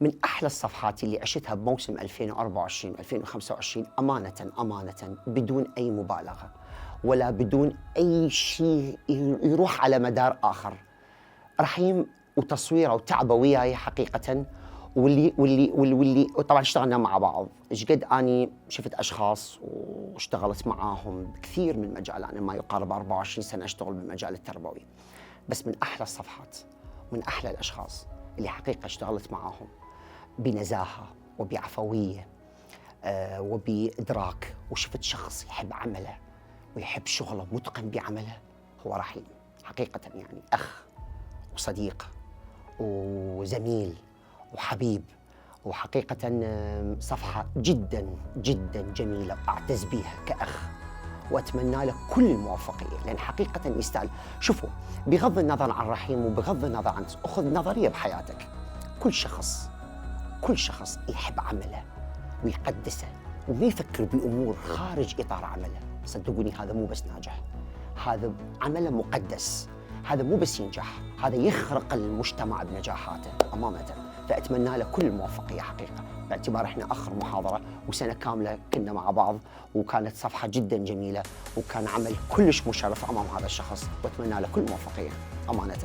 من أحلى الصفحات اللي عشتها بموسم 2024 2025 أمانة بدون أي مبالغة ولا بدون أي شيء يروح على مدار آخر. رحيم وتصويره وتعبه وياي حقيقة، واللي طبعا اشتغلنا مع بعض. ايش قد اني شفت اشخاص واشتغلت معاهم كثير من مجال، انا ما يقارب 24 سنة اشتغل بالمجال التربوي، بس من احلى الصفحات ومن احلى الاشخاص اللي حقيقة اشتغلت معاهم بنزاهة وبعفوية وبإدراك، وشفت شخص يحب عمله ويحب شغله متقن بعمله، هو رحيم حقيقة. يعني أخ وصديق وزميل وحبيب، وحقيقة صفحة جدا جدا جميلة أعتز بها كأخ، وأتمنى له كل الموفقية لأن حقيقة يستاهل. شوفوا، بغض النظر عن رحيم وبغض النظر عن، أخذ نظرية بحياتك، كل شخص يحب عمله ويقدسه وما يفكر بأمور خارج إطار عمله، صدقوني هذا مو بس ناجح، هذا عمله مقدس، هذا مو بس ينجح، هذا يخرق المجتمع بنجاحاته أمانة. فأتمنى له كل الموفقية حقيقة، باعتبار إحنا آخر محاضرة وسنة كاملة كنا مع بعض، وكانت صفحة جدا جميلة وكان عمل كلش مشرف أمام هذا الشخص، وأتمنى له كل الموفقية أمانة.